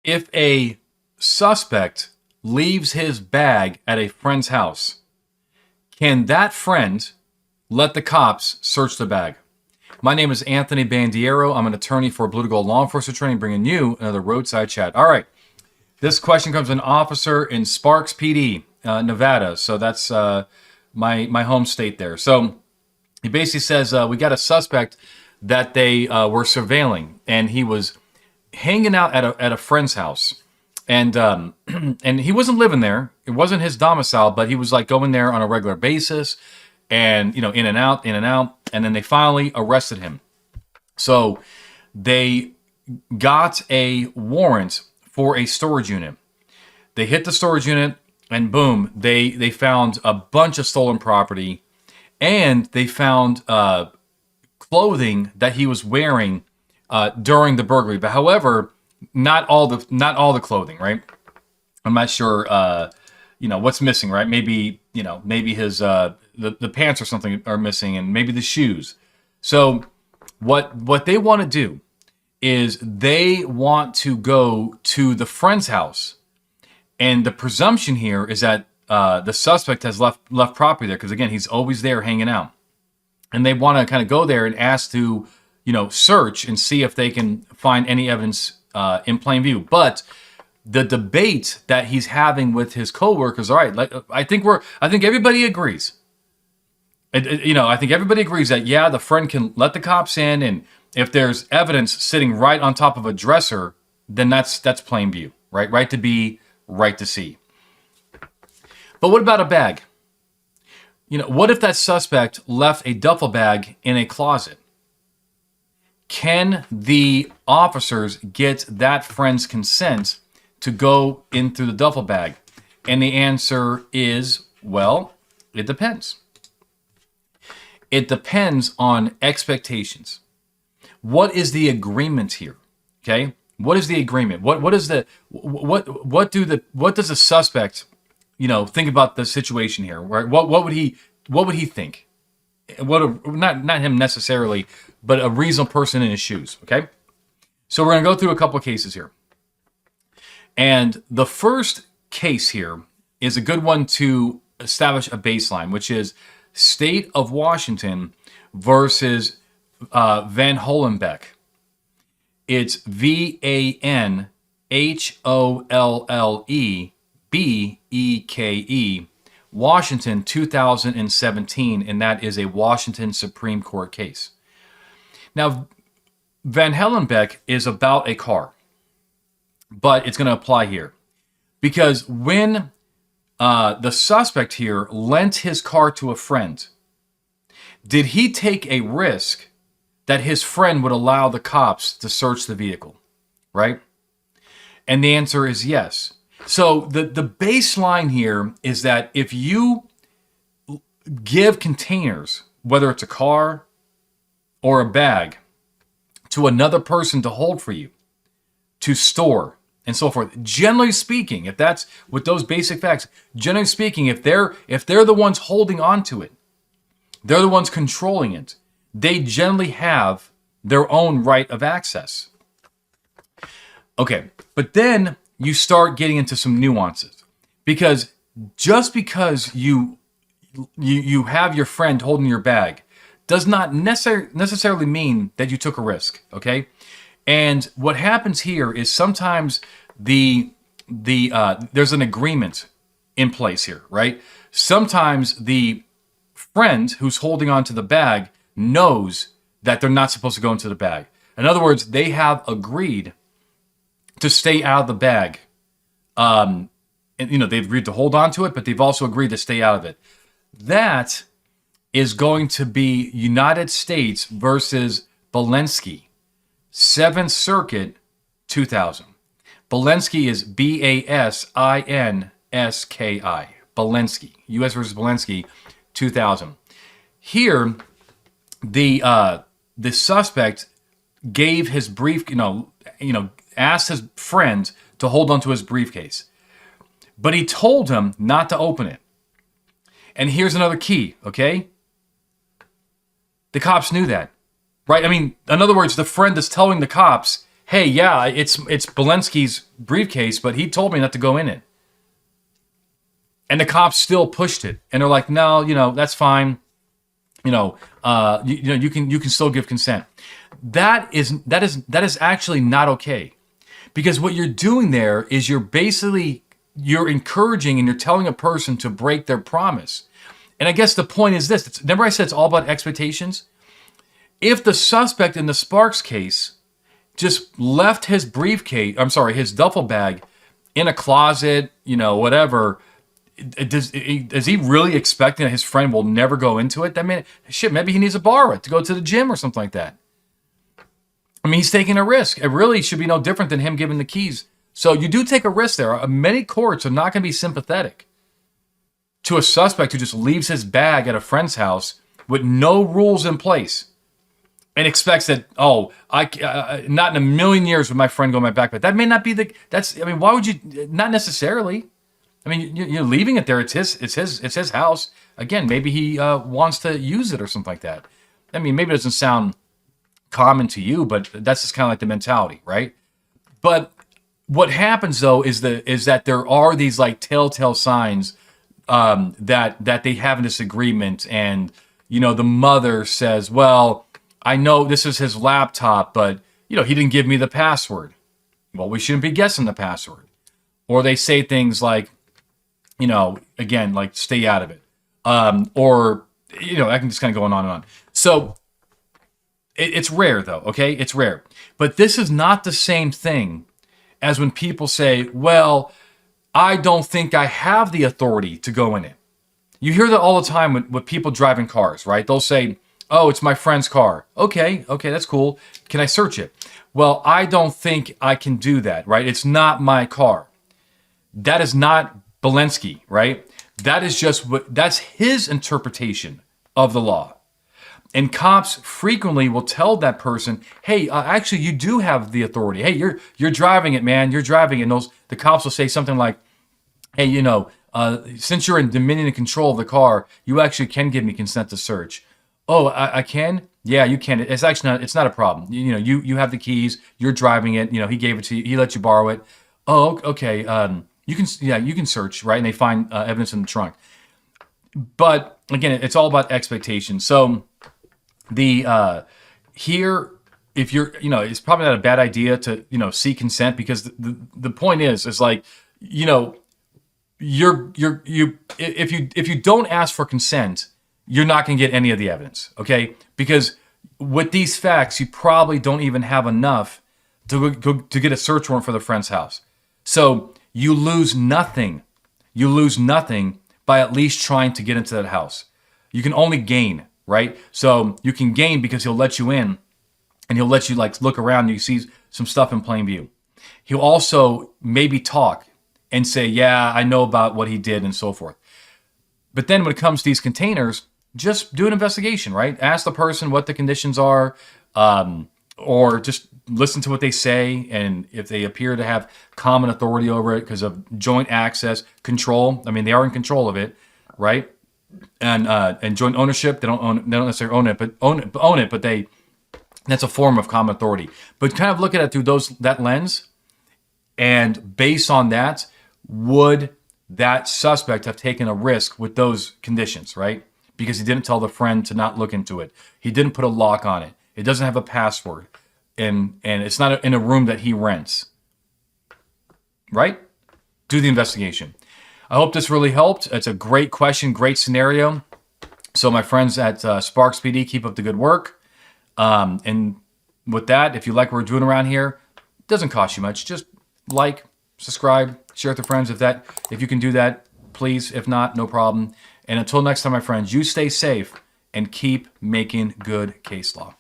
If a suspect leaves his bag at a friend's house, can that friend let the cops search the bag? My name is Anthony Bandiero. I'm an attorney for Blue to Gold Law Enforcement Training, bringing you another Roadside Chat. All right. This question comes from an officer in Sparks PD, Nevada. So that's my home state there. So he basically says, we got a suspect that they were surveilling, and he was hanging out at a friend's house. And and he wasn't living there. It wasn't his domicile, but he was like going there on a regular basis and, in and out, in and out. And then they finally arrested him. So they got a warrant for a storage unit. They hit the storage unit and boom, they found a bunch of stolen property, and they found clothing that he was wearing during the burglary. But however, not all the clothing, right? I'm not sure what's missing, right? Maybe his the pants or something are missing, and maybe the shoes. So what they want to do is they want to go to the friend's house, and the presumption here is that the suspect has left property there, because again, he's always there hanging out, and they want to kind of go there and ask to search and see if they can find any evidence in plain view. But the debate that he's having with his coworkers, all right, I think everybody agrees. I think everybody agrees that, yeah, the friend can let the cops in, and if there's evidence sitting right on top of a dresser, then that's plain view, right? Right to be, right to see. But what about a bag? What if that suspect left a duffel bag in a closet? Can the officers get that friend's consent to go in through the duffel bag? And the answer is, well, it depends. It depends on expectations. What is the agreement here? Okay? What is the agreement? What does the suspect, think about the situation here? Right? What would he think? Not him necessarily, but a reasonable person in his shoes. Okay? So we're gonna go through a couple of cases here. And the first case here is a good one to establish a baseline, which is State of Washington versus Vanhollebeke. It's Vanhollebeke, Washington, 2017, and that is a Washington Supreme Court case. Now, Vanhollebeke is about a car, but it's going to apply here, because when the suspect here lent his car to a friend, did he take a risk that his friend would allow the cops to search the vehicle, right? And the answer is yes. So the baseline here is that if you give containers, whether it's a car or a bag, to another person to hold for you, to store, and so forth. Generally speaking, if that's with those basic facts, generally speaking, if they're the ones holding on to it, they're the ones controlling it, they generally have their own right of access. Okay, but then you start getting into some nuances, because just because you have your friend holding your bag does not necessarily mean that you took a risk, okay? And what happens here is sometimes there's an agreement in place here, right? Sometimes the friend who's holding on to the bag knows that they're not supposed to go into the bag. In other words, they have agreed to stay out of the bag. And they've agreed to hold on to it, but they've also agreed to stay out of it. That is going to be United States versus Basinski, 7th Circuit, 2000. Basinski is Basinski. Basinski, U.S. versus Basinski, 2000. Here, the suspect gave his asked his friend to hold onto his briefcase, but he told him not to open it. And here's another key, okay? The cops knew that, right? I mean, in other words, the friend is telling the cops, hey, yeah, it's Basinski's briefcase, but he told me not to go in it. And the cops still pushed it. And they're like, no, that's fine. You can still give consent. That is actually not okay. Because what you're doing there is you're encouraging and you're telling a person to break their promise. And I guess the point is this. Remember I said it's all about expectations? If the suspect in the Sparks case just left his his duffel bag in a closet, whatever, is he really expecting that his friend will never go into it? Maybe he needs to borrow it to go to the gym or something like that. I mean, he's taking a risk. It really should be no different than him giving the keys. So you do take a risk there. Many courts are not going to be sympathetic to a suspect who just leaves his bag at a friend's house with no rules in place and expects that, not in a million years would my friend go in my backpack. That may not be why would you? Not necessarily. I mean, you're leaving it there. It's his house. Again, maybe he wants to use it or something like that. I mean, maybe it doesn't sound common to you, but that's just kind of like the mentality, right? But what happens though is that there are these like telltale signs that they have a disagreement, and the mother says, "Well, I know this is his laptop, but he didn't give me the password." Well, we shouldn't be guessing the password. Or they say things like, again, like stay out of it, or I can just kind of go on and on. So. It's rare, though, okay? It's rare. But this is not the same thing as when people say, well, I don't think I have the authority to go in it. You hear that all the time with people driving cars, right? They'll say, oh, it's my friend's car. Okay, that's cool. Can I search it? Well, I don't think I can do that, right? It's not my car. That is not Basinski, right? That is that's his interpretation of the law. And cops frequently will tell that person, hey, actually, you do have the authority. Hey, you're driving it, man. You're driving it. And the cops will say something like, hey, since you're in dominion and control of the car, you actually can give me consent to search. Oh, I can? Yeah, you can. It's actually it's not a problem. You have the keys. You're driving it. He gave it to you. He let you borrow it. Oh, okay. You can search, right? And they find evidence in the trunk. But again, it's all about expectations. So here, if you're, it's probably not a bad idea to, seek consent, because the point is like, if you don't ask for consent, you're not going to get any of the evidence, okay? Because with these facts, you probably don't even have enough to get a search warrant for the friend's house. So you lose nothing. You lose nothing by at least trying to get into that house. You can only gain. Right? So you can gain because he'll let you in and he'll let you look around and you see some stuff in plain view. He'll also maybe talk and say, yeah, I know about what he did and so forth. But then when it comes to these containers, just do an investigation, right? Ask the person what the conditions are, or just listen to what they say. And if they appear to have common authority over it because of joint access, control, they are in control of it, right? And joint ownership, they don't necessarily own it, but that's a form of common authority. But kind of look at it through that lens, and based on that, would that suspect have taken a risk with those conditions, right? Because he didn't tell the friend to not look into it. He didn't put a lock on it. It doesn't have a password, and it's not in a room that he rents, right? Do the investigation. I hope this really helped. It's a great question, great scenario. So my friends at Sparks PD, keep up the good work. And with that, if you like what we're doing around here, it doesn't cost you much. Just like, subscribe, share with your friends. If you can do that, please. If not, no problem. And until next time, my friends, you stay safe and keep making good case law.